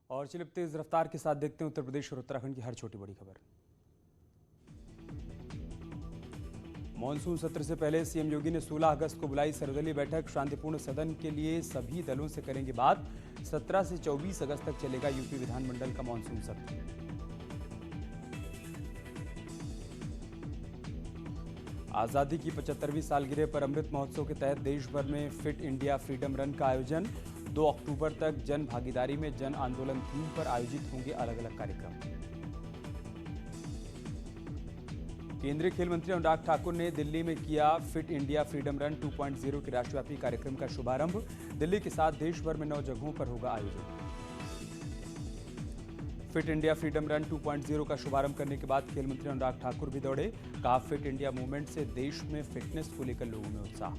और चलिए तेज रफ्तार के साथ देखते हैं उत्तर प्रदेश और उत्तराखंड की हर छोटी बड़ी खबर। मॉनसून सत्र से पहले सीएम योगी ने 16 अगस्त को बुलाई सर्वदलीय बैठक। शांतिपूर्ण सदन के लिए सभी दलों से करेंगे बात। 17 से 24 अगस्त तक चलेगा यूपी विधानमंडल का मॉनसून सत्र। आजादी की 75वीं सालगिरह पर अमृत महोत्सव के तहत देश भर में फिट इंडिया फ्रीडम रन का आयोजन। 2 अक्टूबर तक जन भागीदारी में जन आंदोलन थीम पर आयोजित होंगे अलग अलग कार्यक्रम। केंद्रीय खेल मंत्री अनुराग ठाकुर ने दिल्ली में किया फिट इंडिया फ्रीडम रन 2.0 के राष्ट्रव्यापी कार्यक्रम का शुभारंभ। दिल्ली के साथ देश भर में 9 जगहों पर होगा आयोजन। फिट इंडिया फ्रीडम रन 2.0 का शुभारंभ करने के बाद खेल मंत्री अनुराग ठाकुर भी दौड़े। कहा, फिट इंडिया मूवमेंट से देश में फिटनेस को लेकर लोगों में उत्साह।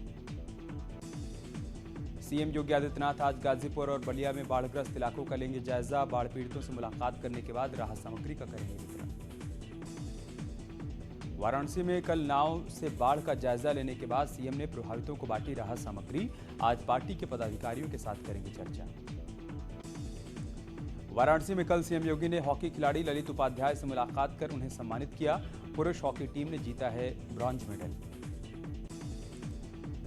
सीएम योगी आदित्यनाथ आज गाजीपुर और बलिया में बाढ़ग्रस्त इलाकों का लेंगे जायजा। बाढ़ पीड़ितों से मुलाकात करने के बाद राहत सामग्री का करेंगे वितरण। वाराणसी में कल नाव से बाढ़ का जायजा लेने के बाद सीएम ने प्रभावितों को बांटी राहत सामग्री। आज पार्टी के पदाधिकारियों के साथ करेंगे चर्चा। वाराणसी में कल सीएम योगी ने हॉकी खिलाड़ी ललित उपाध्याय से मुलाकात कर उन्हें सम्मानित किया। पुरुष हॉकी टीम ने जीता है bronze medal.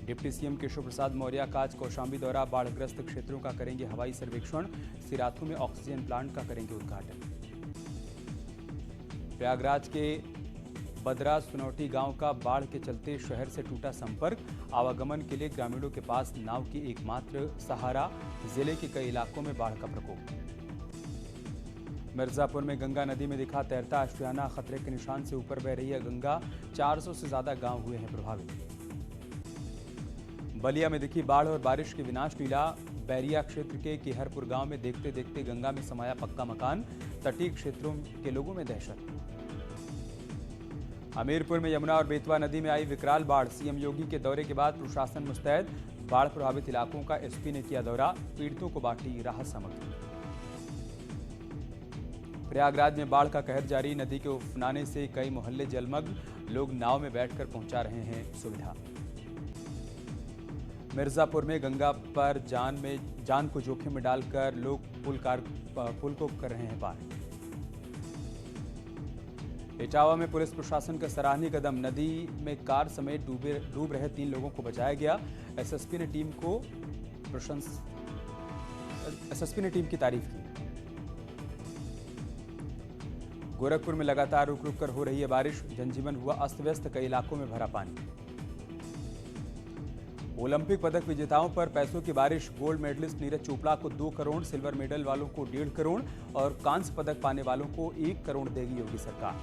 Deputy CM Keshav Prasad Maurya का आज कौशांबी दौरा। बाढ़ग्रस्त क्षेत्रों का करेंगे हवाई सर्वेक्षण। सिराथू में ऑक्सीजन प्लांट का करेंगे उद्घाटन। प्रयागराज के बदरा सुनौटी गांव का बाढ़ के चलते शहर से टूटा संपर्क। आवागमन के लिए ग्रामीणों के पास नाव की एकमात्र सहारा। जिले के कई इलाकों में बाढ़ का प्रकोप। मिर्जापुर में गंगा नदी में दिखा तैरता आशियाना। खतरे के निशान से ऊपर बह रही है गंगा। 400 से ज्यादा गांव हुए हैं प्रभावित। बलिया में दिखी बाढ़ और बारिश की विनाश लीला। बैरिया क्षेत्र के केहरपुर गांव में देखते देखते गंगा में समाया पक्का मकान। तटीय क्षेत्रों के लोगों में दहशत। हमीरपुर में यमुना और बेतवा नदी में आई विकराल बाढ़। सीएम योगी के दौरे के बाद प्रशासन मुस्तैद। बाढ़ प्रभावित इलाकों का एसपी ने किया दौरा। पीड़ितों को बांटी राहत सामग्री। प्रयागराज में बाढ़ का कहर जारी। नदी के उफनाने से कई मोहल्ले जलमग्न। लोग नाव में बैठकर पहुंचा रहे हैं सुविधा। मिर्जापुर में गंगा पर जान को जोखिम में डालकर लोग पुल को कर रहे हैं पार। इटावा में पुलिस प्रशासन का सराहनीय कदम। नदी में कार समेत डूब रहे 3 लोगों को बचाया गया। एसएसपी ने टीम की तारीफ की। गोरखपुर में लगातार रुक रुक कर हो रही है बारिश। जनजीवन हुआ अस्त व्यस्त। कई इलाकों में भरा पानी। ओलंपिक पदक विजेताओं पर पैसों की बारिश। गोल्ड मेडलिस्ट नीरज चोपड़ा को 2 करोड़, सिल्वर मेडल वालों को 1.5 करोड़ और कांस्य पदक पाने वालों को 1 करोड़ देगी योगी सरकार।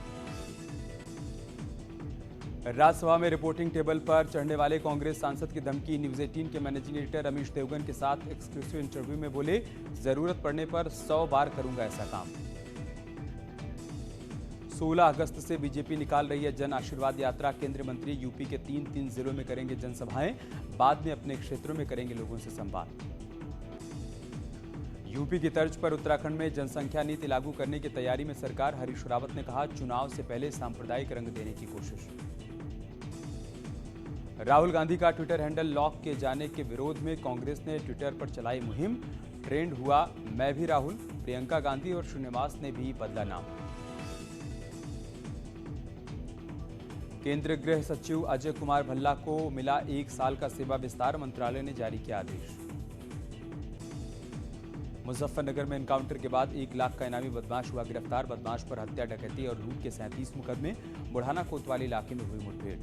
राज्यसभा में रिपोर्टिंग टेबल पर चढ़ने वाले कांग्रेस सांसद की धमकी। न्यूज 18 के मैनेजिंग एडिटर रमेश देवगन के साथ एक्सक्लूसिव इंटरव्यू में बोले, जरूरत पड़ने पर 100 बार करूंगा ऐसा काम। 16 अगस्त से बीजेपी निकाल रही है जन आशीर्वाद यात्रा। केंद्रीय मंत्री यूपी के 3 जिलों में करेंगे जनसभाएं। बाद में अपने क्षेत्रों में करेंगे लोगों से संवाद। यूपी की तर्ज पर उत्तराखंड में जनसंख्या नीति लागू करने की तैयारी में सरकार। हरीश रावत ने कहा, चुनाव से पहले सांप्रदायिक रंग देने की कोशिश। राहुल गांधी का ट्विटर हैंडल लॉक किए जाने के विरोध में कांग्रेस ने ट्विटर पर चलाई मुहिम। ट्रेंड हुआ मैं भी राहुल। प्रियंका गांधी और श्रीनिवास ने भी बदला नाम। केंद्रीय गृह सचिव अजय कुमार भल्ला को मिला 1 साल का सेवा विस्तार। मंत्रालय ने जारी किया आदेश। मुजफ्फरनगर में एनकाउंटर के बाद 1 लाख का इनामी बदमाश हुआ गिरफ्तार। बदमाश पर हत्या, डकैती और लूट के 37 मुकदमे। बुढ़ाना कोतवाली इलाके में हुई मुठभेड़।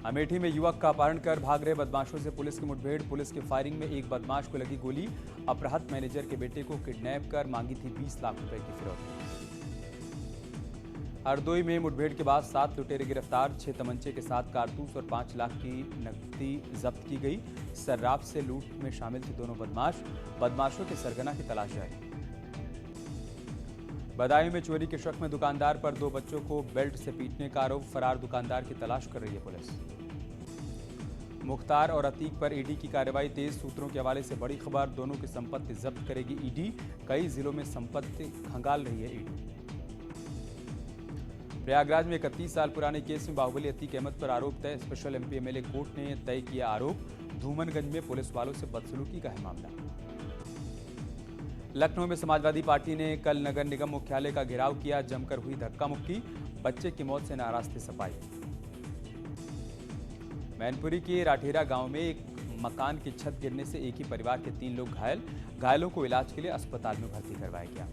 अमेठी में युवक का अपहरण कर भाग रहे बदमाशों से पुलिस की मुठभेड़। पुलिस की फायरिंग में एक बदमाश को लगी गोली। अपहृत मैनेजर के बेटे को किडनैप कर मांगी थी 20 लाख रुपए की फिरौती। हरदोई में मुठभेड़ के बाद 7 लुटेरे गिरफ्तार। 6 तमंचे के साथ कारतूस और 5 लाख की नकदी जब्त की गई। सर्राफ से लूट में शामिल थे दोनों बदमाश। बदमाशों के सरगना की तलाश जारी। बदायूं में चोरी के शक में दुकानदार पर 2 बच्चों को बेल्ट से पीटने का आरोप। फरार दुकानदार की तलाश कर रही है पुलिस। मुख्तार और अतीक पर ईडी की कार्रवाई तेज। सूत्रों के हवाले से बड़ी खबर। दोनों की संपत्ति जब्त करेगी ईडी। कई जिलों में संपत्ति खंगाल रही है ईडी। प्रयागराज में 31 साल पुराने केस में बाहुबली अतीक अहमद पर आरोप तय। स्पेशल एमपी एमएलए कोर्ट ने तय किया आरोप। धूमनगंज में पुलिस वालों से बदसलूकी का है मामला। लखनऊ में समाजवादी पार्टी ने कल नगर निगम मुख्यालय का घेराव किया, जमकर हुई धक्का मुक्की, बच्चे की मौत से नाराज थे सपाई। मैनपुरी के राठेरा गांव में एक मकान की छत गिरने से एक ही परिवार के 3 लोग घायल, घायलों को इलाज के लिए अस्पताल में भर्ती करवाया गया।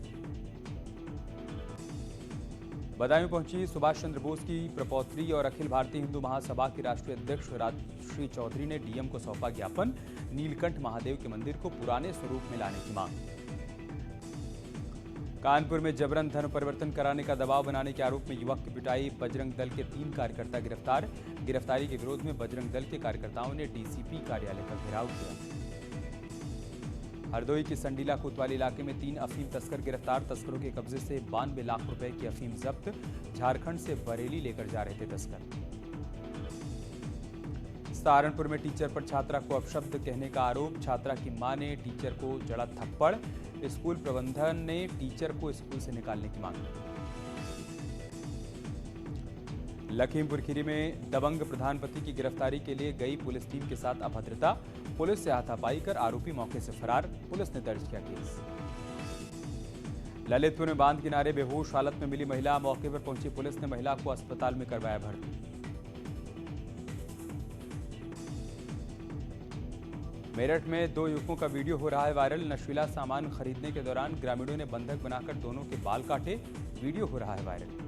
बदायूं पहुंची सुभाष चंद्र बोस की प्रपौत्री और अखिल भारतीय हिंदू महासभा के राष्ट्रीय अध्यक्ष राजश्री चौधरी ने डीएम को सौंपा ज्ञापन, नीलकंठ महादेव के मंदिर को पुराने स्वरूप में लाने की मांग। कानपुर में जबरन धर्म परिवर्तन कराने का दबाव बनाने के आरोप में युवक की पिटाई, बजरंग दल के 3 कार्यकर्ता गिरफ्तार। गिरफ्तारी के विरोध में बजरंग दल के कार्यकर्ताओं ने डीसीपी कार्यालय का घेराव किया। हरदोई के संडीला कोतवाली इलाके में 3 अफीम तस्कर गिरफ्तार, तस्करों के कब्जे से 92 लाख रुपए की अफीम जब्त, झारखंड से बरेली लेकर जा रहे थे तस्कर। सहारनपुर में टीचर पर छात्रा को अपशब्द कहने का आरोप, छात्रा की मां ने टीचर को जड़ा थप्पड़, स्कूल प्रबंधन ने टीचर को स्कूल से निकालने की मांग। लखीमपुर खीरी में दबंग प्रधानपति की गिरफ्तारी के लिए गई पुलिस टीम के साथ अभद्रता, पुलिस से हाथापाई कर आरोपी मौके से फरार, पुलिस ने दर्ज किया केस। ललितपुर में बांध किनारे बेहोश हालत में मिली महिला, मौके पर पहुंची पुलिस ने महिला को अस्पताल में करवाया भर्ती। मेरठ में 2 युवकों का वीडियो हो रहा है वायरल, नशीला सामान खरीदने के दौरान ग्रामीणों ने बंधक बनाकर दोनों के बाल काटे, वीडियो हो रहा है वायरल।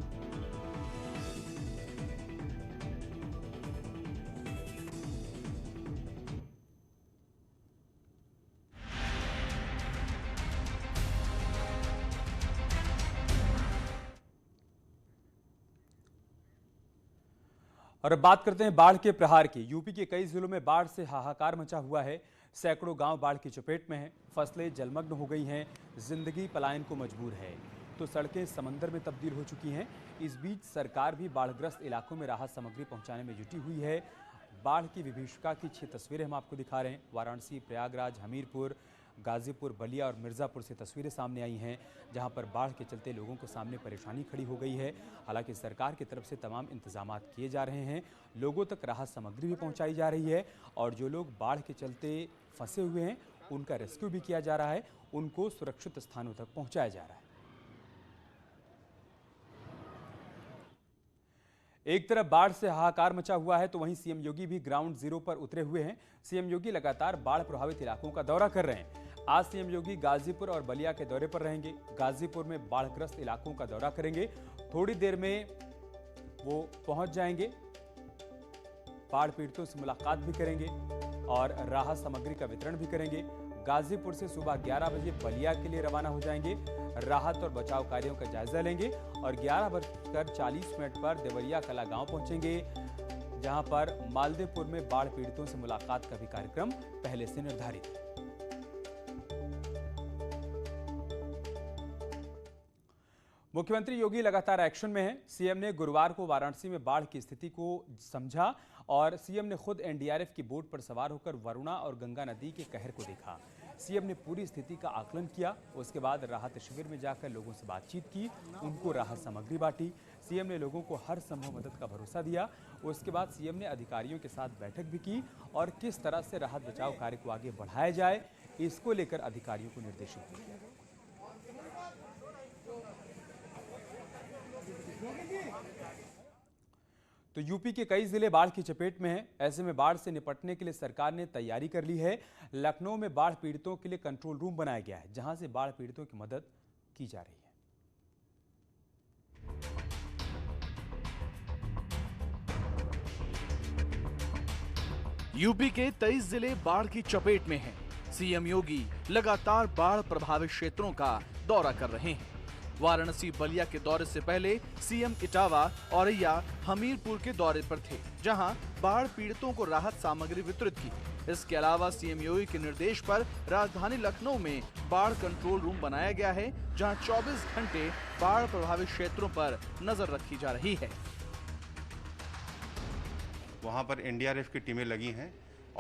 और अब बात करते हैं बाढ़ के प्रहार की। यूपी के कई जिलों में बाढ़ से हाहाकार मचा हुआ है, सैकड़ों गांव बाढ़ की चपेट में हैं, फसलें जलमग्न हो गई हैं, जिंदगी पलायन को मजबूर है, तो सड़कें समंदर में तब्दील हो चुकी हैं। इस बीच सरकार भी बाढ़ग्रस्त इलाकों में राहत सामग्री पहुंचाने में जुटी हुई है। बाढ़ की विभीषिका की 6 तस्वीरें हम आपको दिखा रहे हैं। वाराणसी, प्रयागराज, हमीरपुर, गाजीपुर, बलिया और मिर्ज़ापुर से तस्वीरें सामने आई हैं, जहां पर बाढ़ के चलते लोगों के सामने परेशानी खड़ी हो गई है। हालांकि सरकार की तरफ से तमाम इंतजाम किए जा रहे हैं, लोगों तक राहत सामग्री भी पहुंचाई जा रही है और जो लोग बाढ़ के चलते फंसे हुए हैं उनका रेस्क्यू भी किया जा रहा है, उनको सुरक्षित स्थानों तक पहुँचाया जा रहा है। एक तरफ बाढ़ से हाहाकार मचा हुआ है तो वहीं सीएम योगी भी ग्राउंड जीरो पर उतरे हुए हैं। सीएम योगी लगातार बाढ़ प्रभावित इलाकों का दौरा कर रहे हैं। आज सीएम योगी गाजीपुर और बलिया के दौरे पर रहेंगे। गाजीपुर में बाढ़ग्रस्त इलाकों का दौरा करेंगे, थोड़ी देर में वो पहुंच जाएंगे, बाढ़ पीड़ितों से मुलाकात भी करेंगे और राहत सामग्री का वितरण भी करेंगे। गाजीपुर से सुबह 11 बजे बलिया के लिए रवाना हो जाएंगे, राहत और बचाव कार्यों का जायजा लेंगे और 11:40 पर देवरिया कला गांव पहुंचेंगे, जहां पर मालदेपुर में बाढ़ पीड़ितों से मुलाकात का भी कार्यक्रम पहले से निर्धारित है। मुख्यमंत्री योगी लगातार एक्शन में हैं। सीएम ने गुरुवार को वाराणसी में बाढ़ की स्थिति को समझा और सीएम ने खुद एनडीआरएफ की बोट पर सवार होकर वरुणा और गंगा नदी के कहर को देखा। सीएम ने पूरी स्थिति का आकलन किया, उसके बाद राहत शिविर में जाकर लोगों से बातचीत की, उनको राहत सामग्री बांटी। सीएम ने लोगों को हर संभव मदद का भरोसा दिया। उसके बाद सीएम ने अधिकारियों के साथ बैठक भी की और किस तरह से राहत बचाव कार्य को आगे बढ़ाया जाए, इसको लेकर अधिकारियों को निर्देशित किया। तो यूपी के कई जिले बाढ़ की चपेट में हैं। ऐसे में बाढ़ से निपटने के लिए सरकार ने तैयारी कर ली है। लखनऊ में बाढ़ पीड़ितों के लिए कंट्रोल रूम बनाया गया है, जहां से बाढ़ पीड़ितों की मदद की जा रही है। यूपी के 23 जिले बाढ़ की चपेट में हैं। सीएम योगी लगातार बाढ़ प्रभावित क्षेत्रों का दौरा कर रहे हैं। वाराणसी बलिया के दौरे से पहले सीएम इटावा, औरैया, हमीरपुर के दौरे पर थे, जहां बाढ़ पीड़ितों को राहत सामग्री वितरित की। इसके अलावा सीएम योगी के निर्देश पर राजधानी लखनऊ में बाढ़ कंट्रोल रूम बनाया गया है, जहां 24 घंटे बाढ़ प्रभावित क्षेत्रों पर नजर रखी जा रही है। वहां पर एनडीआरएफ की टीमें लगी हैं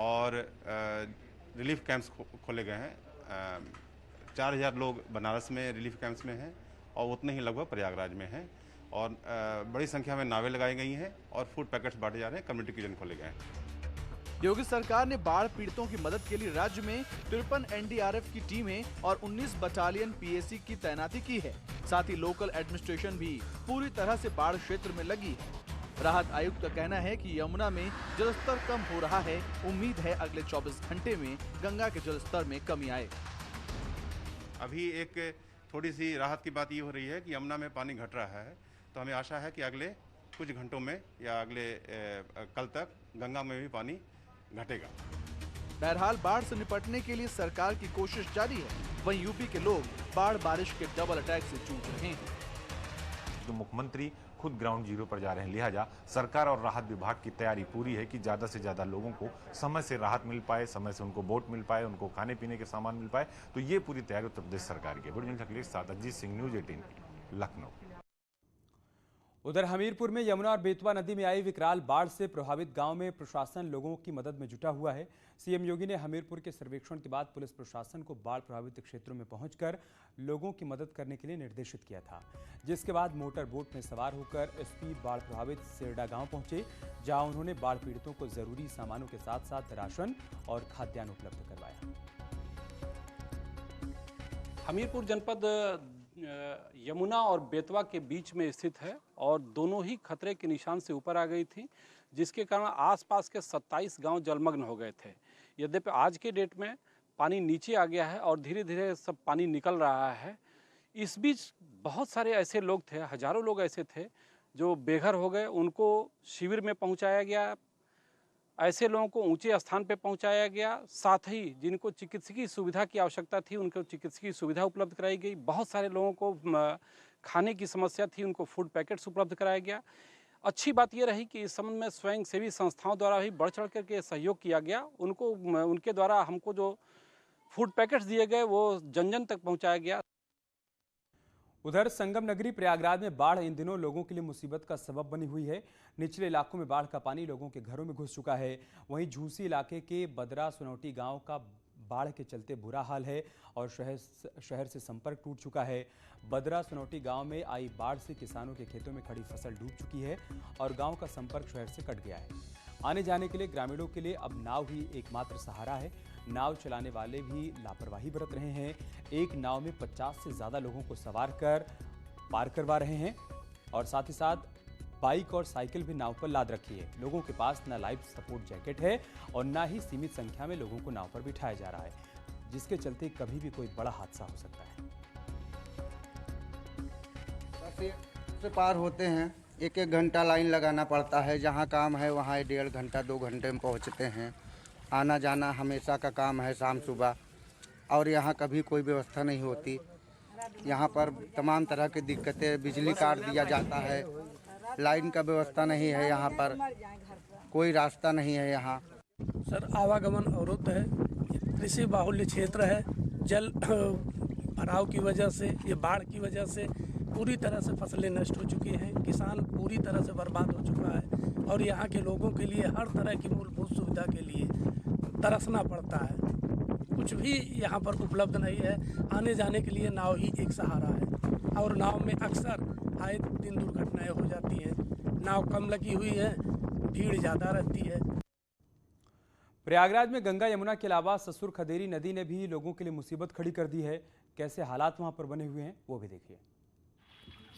और रिलीफ कैंप्स खोले गए हैं। 4000 लोग बनारस में रिलीफ कैंप्स में हैं और उतने ही लगभग प्रयागराज में हैं और बड़ी संख्या में नावें लगाई गई हैं और फूड पैकेट्स बांटे जा रहे हैं, कम्युनिटी किचन खोले गए हैं। योगी सरकार ने बाढ़ पीड़ितों की मदद के लिए राज्य में 53 एनडीआरएफ की टीमें और 19 बटालियन पीएसी की तैनाती की है। साथ ही लोकल एडमिनिस्ट्रेशन भी पूरी तरह से बाढ़ क्षेत्र में लगी है। राहत आयुक्त का कहना है कि यमुना में जलस्तर कम हो रहा है। उम्मीद है अगले 24 घंटे में गंगा के जलस्तर में कमी आए। अभी एक थोड़ी सी राहत की बात ये हो रही है कि यमुना में पानी घट रहा है, तो हमें आशा है कि अगले कुछ घंटों में या अगले कल तक गंगा में भी पानी घटेगा। बहरहाल बाढ़ से निपटने के लिए सरकार की कोशिश जारी है। वहीं यूपी के लोग बाढ़ बारिश के डबल अटैक से जूझ रहे हैं। तो मुख्यमंत्री खुद ग्राउंड जीरो पर जा रहे हैं, लिहाजा सरकार और राहत विभाग की तैयारी पूरी है कि ज्यादा से ज्यादा लोगों को समय से राहत मिल पाए, समय से उनको बोट मिल पाए, उनको खाने पीने के सामान मिल पाए। तो ये पूरी तैयारी उत्तर प्रदेश सरकार की है। साथ अजीत सिंह, न्यूज 18 लखनऊ। उधर हमीरपुर में यमुना और बेतवा नदी में आई विकराल बाढ़ से प्रभावित गांव में प्रशासन लोगों की मदद में जुटा हुआ है। सीएम योगी ने हमीरपुर के सर्वेक्षण के बाद पुलिस प्रशासन को बाढ़ प्रभावित क्षेत्रों में पहुंचकर लोगों की मदद करने के लिए निर्देशित किया था, जिसके बाद मोटर बोट में सवार होकर एसपी बाढ़ प्रभावित सेरडा गांव पहुंचे, जहां उन्होंने बाढ़ पीड़ितों को जरूरी सामानों के साथ साथ राशन और खाद्यान्न उपलब्ध करवाया। हमीरपुर जनपद यमुना और बेतवा के बीच में स्थित है और दोनों ही खतरे के निशान से ऊपर आ गई थी, जिसके कारण आसपास के 27 गांव जलमग्न हो गए थे। यद्यपि आज के डेट में पानी नीचे आ गया है और धीरे धीरे सब पानी निकल रहा है। इस बीच बहुत सारे ऐसे लोग थे, हजारों लोग ऐसे थे जो बेघर हो गए। उनको शिविर में पहुंचाया गया, ऐसे लोगों को ऊंचे स्थान पर पहुंचाया गया। साथ ही जिनको चिकित्सकीय सुविधा की आवश्यकता थी उनको चिकित्सकीय सुविधा उपलब्ध कराई गई। बहुत सारे लोगों को खाने की समस्या थी, उनको फूड पैकेट्स उपलब्ध कराया गया। अच्छी बात यह रही कि इस संबंध में स्वयंसेवी संस्थाओं द्वारा भी बढ़ चढ़ करके सहयोग किया गया। उनके द्वारा हमको जो फूड पैकेट्स दिए गए वो जन जन तक पहुँचाया गया। उधर संगम नगरी प्रयागराज में बाढ़ इन दिनों लोगों के लिए मुसीबत का सबब बनी हुई है। निचले इलाकों में बाढ़ का पानी लोगों के घरों में घुस चुका है। वहीं झूसी इलाके के बदरा सुनौटी गांव का बाढ़ के चलते बुरा हाल है और शहर से संपर्क टूट चुका है। बदरा सुनौटी गांव में आई बाढ़ से किसानों के खेतों में खड़ी फसल डूब चुकी है और गांव का संपर्क शहर से कट गया है। आने जाने के लिए ग्रामीणों के लिए अब नाव ही एकमात्र सहारा है। नाव चलाने वाले भी लापरवाही बरत रहे हैं। एक नाव में 50 से ज़्यादा लोगों को सवार कर पार करवा रहे हैं और साथ ही साथ बाइक और साइकिल भी नाव पर लाद रखी है। लोगों के पास न लाइफ सपोर्ट जैकेट है और न ही सीमित संख्या में लोगों को नाव पर बिठाया जा रहा है, जिसके चलते कभी भी कोई बड़ा हादसा हो सकता है। से पार होते हैं, एक एक घंटा लाइन लगाना पड़ता है। जहाँ काम है वहाँ 1.5 घंटा 2 घंटे में पहुँचते हैं। आना जाना हमेशा का काम है, शाम सुबह, और यहाँ कभी कोई व्यवस्था नहीं होती। यहाँ पर तमाम तरह की दिक्कतें, बिजली काट दिया जाता है, लाइन का व्यवस्था नहीं है, यहाँ पर कोई रास्ता नहीं है। यहाँ सर आवागमन अवरुद्ध है, कृषि बाहुल्य क्षेत्र है। जल भराव की वजह से, ये बाढ़ की वजह से पूरी तरह से फसलें नष्ट हो चुकी हैं। किसान पूरी तरह से बर्बाद हो चुका है और यहाँ के लोगों के लिए हर तरह की मूलभूत सुविधा के लिए तरसना पड़ता है। कुछ भी यहाँ पर उपलब्ध नहीं है। आने जाने के लिए नाव ही एक सहारा है और नाव में अक्सर आए दिन दुर्घटनाएं हो जाती हैं। नाव कम लगी हुई है, भीड़ ज़्यादा रहती है। प्रयागराज में गंगा यमुना के अलावा ससुर खदेरी नदी ने भी लोगों के लिए मुसीबत खड़ी कर दी है। कैसे हालात वहां पर बने हुए हैं वो भी देखिए।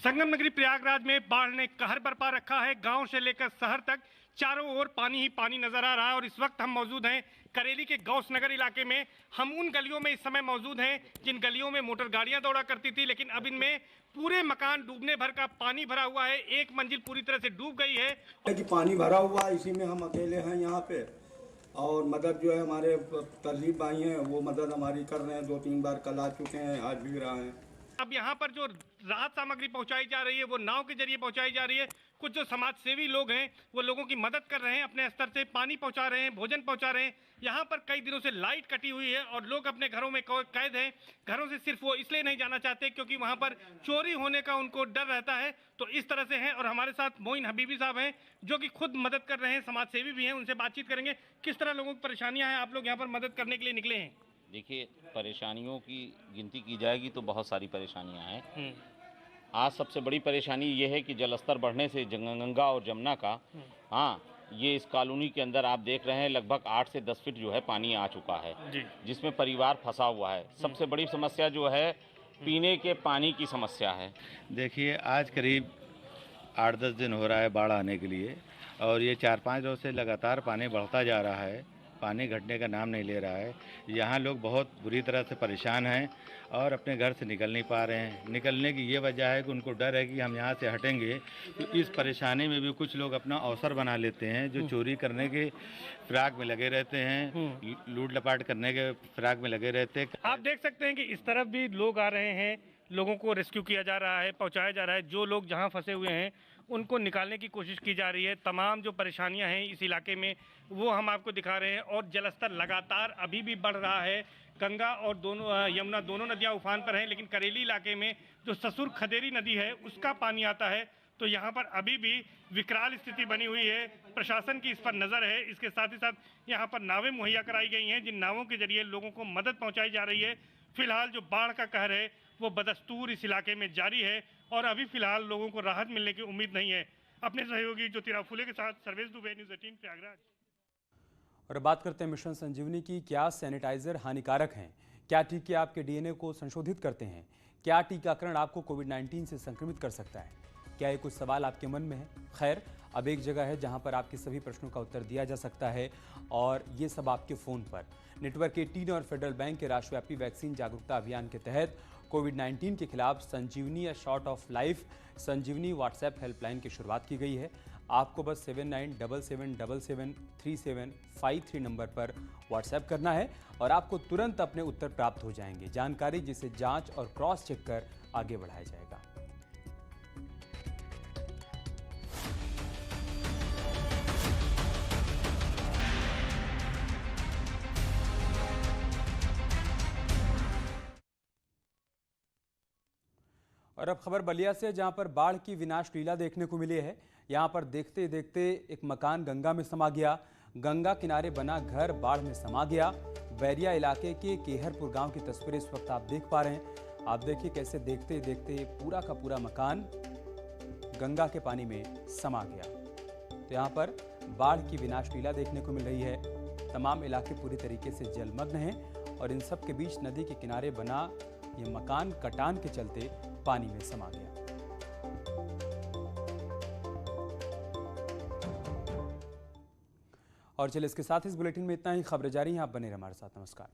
संगम नगरी प्रयागराज में बाढ़ ने कहर बरपा रखा है। गांव से लेकर शहर तक चारों ओर पानी ही पानी नजर आ रहा है और इस वक्त हम मौजूद हैं करेली के गौस नगर इलाके में। हम उन गलियों में इस समय मौजूद हैं जिन गलियों में मोटर गाड़ियां दौड़ा करती थी, लेकिन अब इनमें पूरे मकान डूबने भर का पानी भरा हुआ है। एक मंजिल पूरी तरह से डूब गई है। कि पानी भरा हुआ है, इसी में हम अकेले हैं यहाँ पे और मदद जो है हमारे तरलीब भाई हैं वो मदद हमारी कर रहे हैं। 2-3 बार कल आ चुके हैं, आज भी रहा है। अब यहाँ पर जो राहत सामग्री पहुँचाई जा रही है वो नाव के जरिए पहुँचाई जा रही है। कुछ जो समाज सेवी लोग हैं वो लोगों की मदद कर रहे हैं, अपने स्तर से पानी पहुँचा रहे हैं, भोजन पहुँचा रहे हैं। यहाँ पर कई दिनों से लाइट कटी हुई है और लोग अपने घरों में कैद हैं। घरों से सिर्फ वो इसलिए नहीं जाना चाहते क्योंकि वहाँ पर चोरी होने का उनको डर रहता है। तो इस तरह से हैं और हमारे साथ मोइन हबीबी साहब हैं जो कि खुद मदद कर रहे हैं, समाज सेवी भी हैं। उनसे बातचीत करेंगे किस तरह लोगों की परेशानियाँ हैं। आप लोग यहाँ पर मदद करने के लिए निकले हैं। देखिए, परेशानियों की गिनती की जाएगी तो बहुत सारी परेशानियां हैं। आज सबसे बड़ी परेशानी ये है कि जलस्तर बढ़ने से गंगा और जमुना का ये इस कॉलोनी के अंदर आप देख रहे हैं लगभग 8 से 10 फीट जो है पानी आ चुका है, जिसमें परिवार फंसा हुआ है। सबसे बड़ी समस्या जो है पीने के पानी की समस्या है। देखिए, आज करीब 8-10 दिन हो रहा है बाढ़ आने के लिए, और ये 4-5 रोज से लगातार पानी बढ़ता जा रहा है, पानी घटने का नाम नहीं ले रहा है। यहाँ लोग बहुत बुरी तरह से परेशान हैं और अपने घर से निकल नहीं पा रहे हैं। निकलने की ये वजह है कि उनको डर है कि हम यहाँ से हटेंगे तो इस परेशानी में भी कुछ लोग अपना अवसर बना लेते हैं, जो चोरी करने के फिराक में लगे रहते हैं, लूट लपाट करने के फिराक में लगे रहते हैं। आप देख सकते हैं कि इस तरफ भी लोग आ रहे हैं, लोगों को रेस्क्यू किया जा रहा है, पहुंचाया जा रहा है। जो लोग जहां फंसे हुए हैं उनको निकालने की कोशिश की जा रही है। तमाम जो परेशानियां हैं इस इलाके में वो हम आपको दिखा रहे हैं, और जलस्तर लगातार अभी भी बढ़ रहा है। गंगा और यमुना दोनों नदियां उफान पर हैं, लेकिन करेली इलाके में जो ससुर खदेरी नदी है उसका पानी आता है, तो यहाँ पर अभी भी विकराल स्थिति बनी हुई है। प्रशासन की इस पर नज़र है। इसके साथ ही साथ यहाँ पर नावें मुहैया कराई गई हैं, जिन नावों के जरिए लोगों को मदद पहुँचाई जा रही है। फिलहाल जो बाढ़ का कहर है वो बदस्तूर इस इलाके में जारी है, और अभी फिलहाल लोगों को राहत मिलने की उम्मीद नहीं है। अपने सहयोगी ज्योतिराव फुले के साथ सर्वेश दुबे, न्यूज़ 18 प्रयागराज। और अब बात करते हैं मिशन संजीवनी की। क्या सैनिटाइजर हानिकारक हैं? क्या टीके आपके डीएनए को संशोधित करते हैं? क्या टीकाकरण आपको कोविड-19 से संक्रमित कर सकता है? क्या ये कुछ सवाल आपके मन में है? खैर, अब एक जगह है जहां पर आपके सभी प्रश्नों का उत्तर दिया जा सकता है, और ये सब आपके फ़ोन पर। नेटवर्क 18 और फेडरल बैंक के राष्ट्रव्यापी वैक्सीन जागरूकता अभियान के तहत कोविड-19 के खिलाफ संजीवनी या short of life Sanjivani WhatsApp helpline की शुरुआत की गई है। आपको बस 7977773753 नंबर पर व्हाट्सएप करना है और आपको तुरंत अपने उत्तर प्राप्त हो जाएंगे। जानकारी जिसे जांच और क्रॉस चेक कर आगे बढ़ाया जाएगा। और अब खबर बलिया से, जहां पर बाढ़ की विनाश लीला देखने को मिली है। यहां पर देखते देखते एक मकान गंगा में समा गया। गंगा किनारे बना घर बाढ़ में समा गया। बैरिया इलाके के केहरपुर गांव की तस्वीरें इस वक्त आप देख पा रहे हैं। आप देखिए कैसे देखते देखते पूरा का पूरा मकान गंगा के पानी में समा गया। तो यहाँ पर बाढ़ की विनाश लीला देखने को मिल रही है। तमाम इलाके पूरी तरीके से जलमग्न हैं, और इन सब के बीच नदी के किनारे बना ये मकान कटान के चलते पानी में समा गया। और चलिए, इसके साथ इस बुलेटिन में इतना ही। खबरें जारी हैं, आप बने रहिए हमारे साथ। नमस्कार।